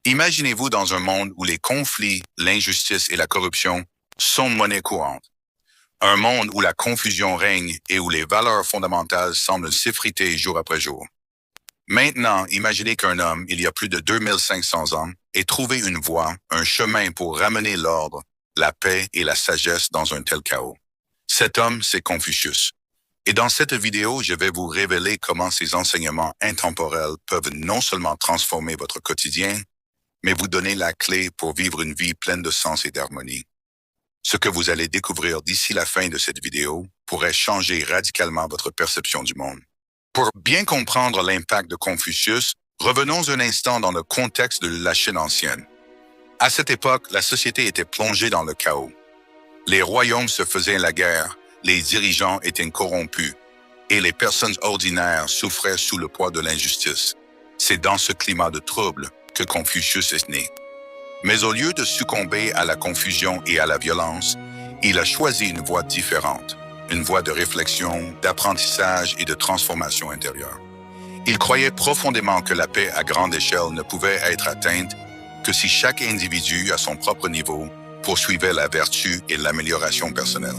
Imaginez-vous dans un monde où les conflits, l'injustice et la corruption sont monnaie courante. Un monde où la confusion règne et où les valeurs fondamentales semblent s'effriter jour après jour. Maintenant, imaginez qu'un homme, il y a plus de 2500 ans, ait trouvé une voie, un chemin pour ramener l'ordre, la paix et la sagesse dans un tel chaos. Cet homme, c'est Confucius. Et dans cette vidéo, je vais vous révéler comment ces enseignements intemporels peuvent non seulement transformer votre quotidien, mais vous donner la clé pour vivre une vie pleine de sens et d'harmonie. Ce que vous allez découvrir d'ici la fin de cette vidéo pourrait changer radicalement votre perception du monde. Pour bien comprendre l'impact de Confucius, revenons un instant dans le contexte de la Chine ancienne. À cette époque, la société était plongée dans le chaos. Les royaumes se faisaient la guerre, les dirigeants étaient corrompus, et les personnes ordinaires souffraient sous le poids de l'injustice. C'est dans ce climat de trouble que Confucius est né. Mais au lieu de succomber à la confusion et à la violence, il a choisi une voie différente, une voie de réflexion, d'apprentissage et de transformation intérieure. Il croyait profondément que la paix à grande échelle ne pouvait être atteinte que si chaque individu, à son propre niveau, poursuivait la vertu et l'amélioration personnelle.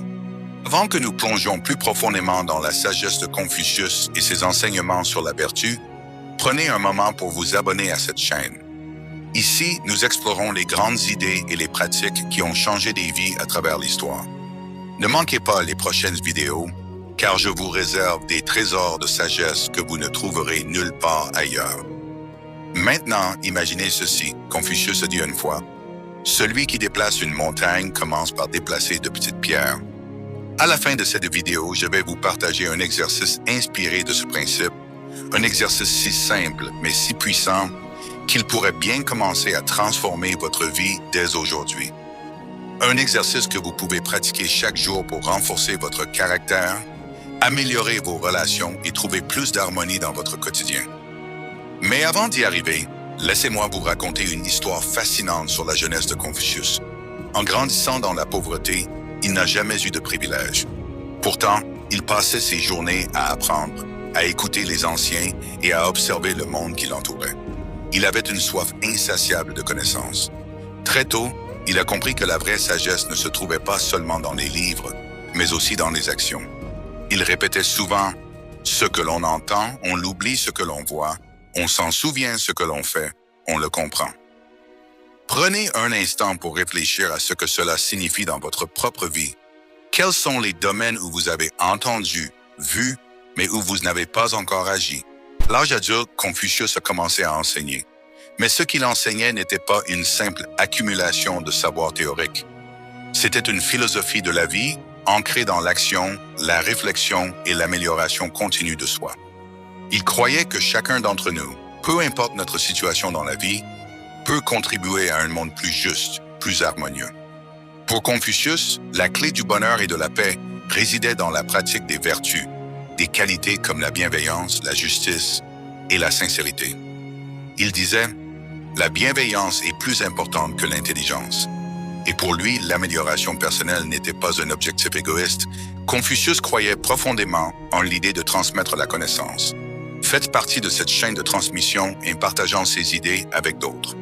Avant que nous plongions plus profondément dans la sagesse de Confucius et ses enseignements sur la vertu, prenez un moment pour vous abonner à cette chaîne. Ici, nous explorons les grandes idées et les pratiques qui ont changé des vies à travers l'histoire. Ne manquez pas les prochaines vidéos, car je vous réserve des trésors de sagesse que vous ne trouverez nulle part ailleurs. Maintenant, imaginez ceci. Confucius a dit une fois, « Celui qui déplace une montagne commence par déplacer de petites pierres. » À la fin de cette vidéo, je vais vous partager un exercice inspiré de ce principe, un exercice si simple mais si puissant qu'il pourrait bien commencer à transformer votre vie dès aujourd'hui. Un exercice que vous pouvez pratiquer chaque jour pour renforcer votre caractère, améliorer vos relations et trouver plus d'harmonie dans votre quotidien. Mais avant d'y arriver, laissez-moi vous raconter une histoire fascinante sur la jeunesse de Confucius. En grandissant dans la pauvreté, il n'a jamais eu de privilèges. Pourtant, il passait ses journées à apprendre, à écouter les anciens et à observer le monde qui l'entourait. Il avait une soif insatiable de connaissances. Très tôt, il a compris que la vraie sagesse ne se trouvait pas seulement dans les livres, mais aussi dans les actions. Il répétait souvent « Ce que l'on entend, on l'oublie ce que l'on voit, on s'en souvient ce que l'on fait, on le comprend. » Prenez un instant pour réfléchir à ce que cela signifie dans votre propre vie. Quels sont les domaines où vous avez entendu, vu, mais où vous n'avez pas encore agi? À l'âge adulte, Confucius a commencé à enseigner. Mais ce qu'il enseignait n'était pas une simple accumulation de savoir théorique. C'était une philosophie de la vie ancrée dans l'action, la réflexion et l'amélioration continue de soi. Il croyait que chacun d'entre nous, peu importe notre situation dans la vie, peut contribuer à un monde plus juste, plus harmonieux. Pour Confucius, la clé du bonheur et de la paix résidait dans la pratique des vertus, des qualités comme la bienveillance, la justice et la sincérité. Il disait, la bienveillance est plus importante que l'intelligence. Et pour lui, l'amélioration personnelle n'était pas un objectif égoïste. Confucius croyait profondément en l'idée de transmettre la connaissance. Faites partie de cette chaîne de transmission en partageant ses idées avec d'autres.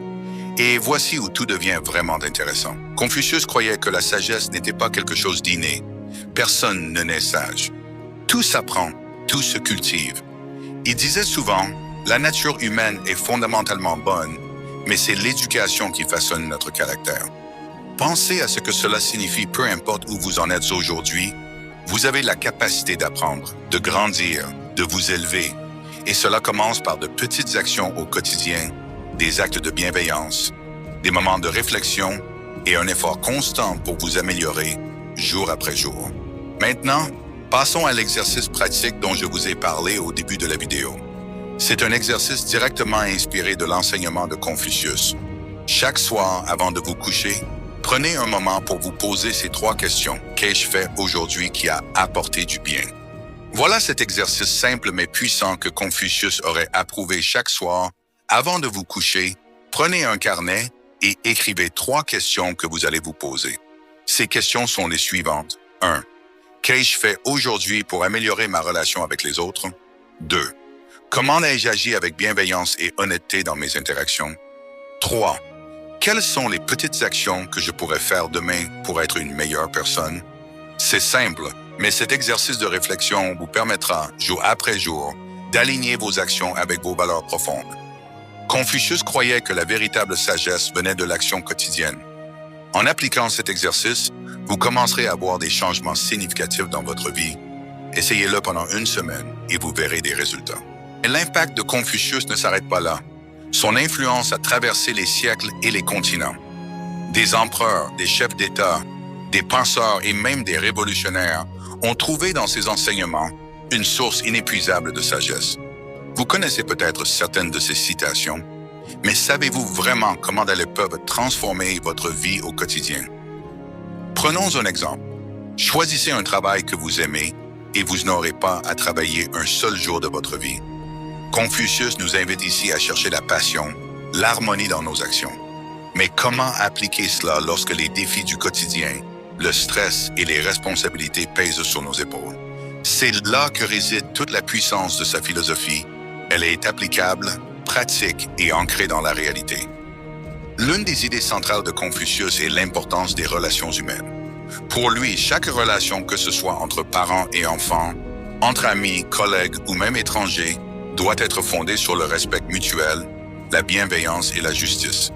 Et voici où tout devient vraiment intéressant. Confucius croyait que la sagesse n'était pas quelque chose d'inné. Personne ne naît sage. Tout s'apprend, tout se cultive. Il disait souvent, la nature humaine est fondamentalement bonne, mais c'est l'éducation qui façonne notre caractère. Pensez à ce que cela signifie, peu importe où vous en êtes aujourd'hui, vous avez la capacité d'apprendre, de grandir, de vous élever. Et cela commence par de petites actions au quotidien, des actes de bienveillance, des moments de réflexion et un effort constant pour vous améliorer jour après jour. Maintenant, passons à l'exercice pratique dont je vous ai parlé au début de la vidéo. C'est un exercice directement inspiré de l'enseignement de Confucius. Chaque soir, avant de vous coucher, prenez un moment pour vous poser ces 3 questions. Qu'ai-je fait aujourd'hui qui a apporté du bien? Voilà cet exercice simple mais puissant que Confucius aurait approuvé chaque soir. Avant de vous coucher, prenez un carnet et écrivez 3 questions que vous allez vous poser. Ces questions sont les suivantes. 1. Qu'ai-je fait aujourd'hui pour améliorer ma relation avec les autres? 2. Comment ai-je agi avec bienveillance et honnêteté dans mes interactions? 3. Quelles sont les petites actions que je pourrais faire demain pour être une meilleure personne? C'est simple, mais cet exercice de réflexion vous permettra, jour après jour, d'aligner vos actions avec vos valeurs profondes. Confucius croyait que la véritable sagesse venait de l'action quotidienne. En appliquant cet exercice, vous commencerez à voir des changements significatifs dans votre vie. Essayez-le pendant une semaine et vous verrez des résultats. Et l'impact de Confucius ne s'arrête pas là. Son influence a traversé les siècles et les continents. Des empereurs, des chefs d'État, des penseurs et même des révolutionnaires ont trouvé dans ses enseignements une source inépuisable de sagesse. Vous connaissez peut-être certaines de ces citations, mais savez-vous vraiment comment elles peuvent transformer votre vie au quotidien? Prenons un exemple. Choisissez un travail que vous aimez et vous n'aurez pas à travailler un seul jour de votre vie. Confucius nous invite ici à chercher la passion, l'harmonie dans nos actions. Mais comment appliquer cela lorsque les défis du quotidien, le stress et les responsabilités pèsent sur nos épaules? C'est là que réside toute la puissance de sa philosophie. Elle est applicable, pratique et ancrée dans la réalité. L'une des idées centrales de Confucius est l'importance des relations humaines. Pour lui, chaque relation, que ce soit entre parents et enfants, entre amis, collègues ou même étrangers, doit être fondée sur le respect mutuel, la bienveillance et la justice.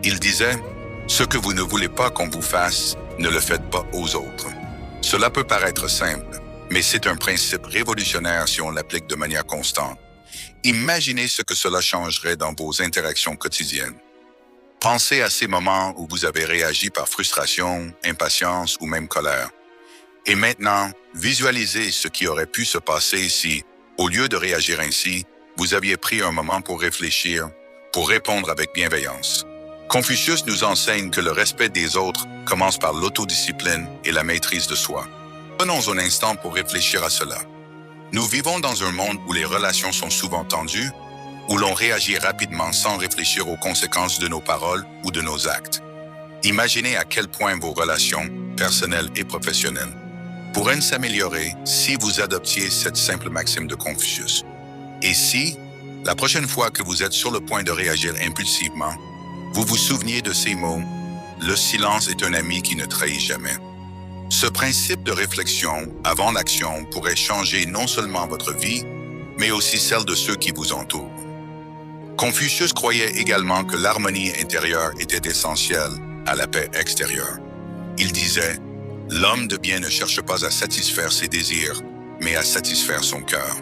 Il disait, « Ce que vous ne voulez pas qu'on vous fasse, ne le faites pas aux autres. » Cela peut paraître simple, mais c'est un principe révolutionnaire si on l'applique de manière constante. Imaginez ce que cela changerait dans vos interactions quotidiennes. Pensez à ces moments où vous avez réagi par frustration, impatience ou même colère. Et maintenant, visualisez ce qui aurait pu se passer si, au lieu de réagir ainsi, vous aviez pris un moment pour réfléchir, pour répondre avec bienveillance. Confucius nous enseigne que le respect des autres commence par l'autodiscipline et la maîtrise de soi. Prenons un instant pour réfléchir à cela. Nous vivons dans un monde où les relations sont souvent tendues, où l'on réagit rapidement sans réfléchir aux conséquences de nos paroles ou de nos actes. Imaginez à quel point vos relations, personnelles et professionnelles, pourraient s'améliorer si vous adoptiez cette simple maxime de Confucius. Et si, la prochaine fois que vous êtes sur le point de réagir impulsivement, vous vous souveniez de ces mots « Le silence est un ami qui ne trahit jamais ». Ce principe de réflexion avant l'action pourrait changer non seulement votre vie, mais aussi celle de ceux qui vous entourent. Confucius croyait également que l'harmonie intérieure était essentielle à la paix extérieure. Il disait « L'homme de bien ne cherche pas à satisfaire ses désirs, mais à satisfaire son cœur. »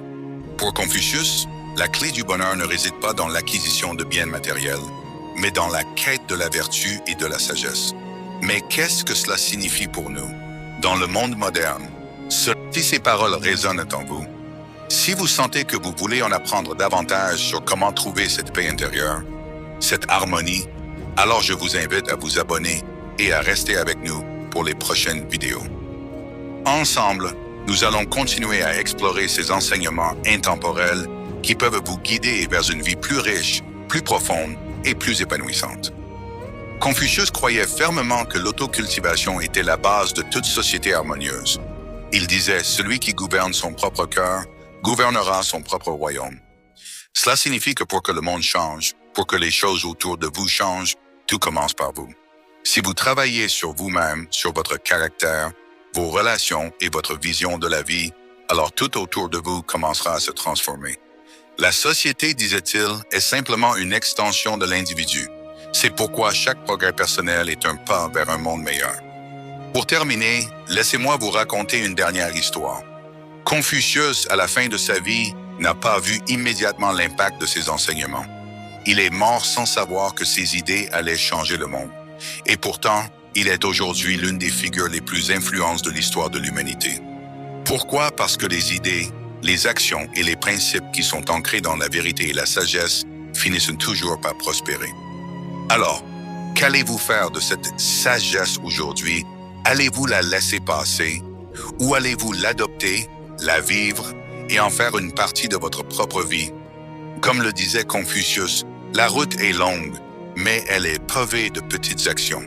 Pour Confucius, la clé du bonheur ne réside pas dans l'acquisition de biens matériels, mais dans la quête de la vertu et de la sagesse. Mais qu'est-ce que cela signifie pour nous? Dans le monde moderne, si ces paroles résonnent en vous, si vous sentez que vous voulez en apprendre davantage sur comment trouver cette paix intérieure, cette harmonie, alors je vous invite à vous abonner et à rester avec nous pour les prochaines vidéos. Ensemble, nous allons continuer à explorer ces enseignements intemporels qui peuvent vous guider vers une vie plus riche, plus profonde et plus épanouissante. Confucius croyait fermement que l'autocultivation était la base de toute société harmonieuse. Il disait « Celui qui gouverne son propre cœur gouvernera son propre royaume ». Cela signifie que pour que le monde change, pour que les choses autour de vous changent, tout commence par vous. Si vous travaillez sur vous-même, sur votre caractère, vos relations et votre vision de la vie, alors tout autour de vous commencera à se transformer. La société, disait-il, est simplement une extension de l'individu. C'est pourquoi chaque progrès personnel est un pas vers un monde meilleur. Pour terminer, laissez-moi vous raconter une dernière histoire. Confucius, à la fin de sa vie, n'a pas vu immédiatement l'impact de ses enseignements. Il est mort sans savoir que ses idées allaient changer le monde. Et pourtant, il est aujourd'hui l'une des figures les plus influentes de l'histoire de l'humanité. Pourquoi? Parce que les idées, les actions et les principes qui sont ancrés dans la vérité et la sagesse finissent toujours par prospérer. Alors, qu'allez-vous faire de cette sagesse aujourd'hui? Allez-vous la laisser passer ou allez-vous l'adopter, la vivre et en faire une partie de votre propre vie? Comme le disait Confucius, la route est longue, mais elle est pavée de petites actions.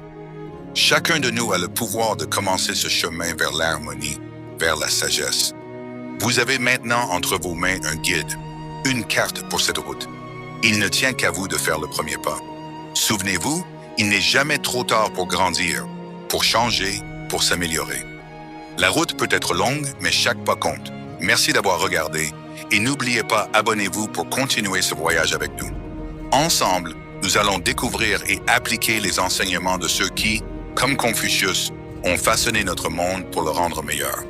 Chacun de nous a le pouvoir de commencer ce chemin vers l'harmonie, vers la sagesse. Vous avez maintenant entre vos mains un guide, une carte pour cette route. Il ne tient qu'à vous de faire le premier pas. Souvenez-vous, il n'est jamais trop tard pour grandir, pour changer, pour s'améliorer. La route peut être longue, mais chaque pas compte. Merci d'avoir regardé et n'oubliez pas, abonnez-vous pour continuer ce voyage avec nous. Ensemble, nous allons découvrir et appliquer les enseignements de ceux qui, comme Confucius, ont façonné notre monde pour le rendre meilleur.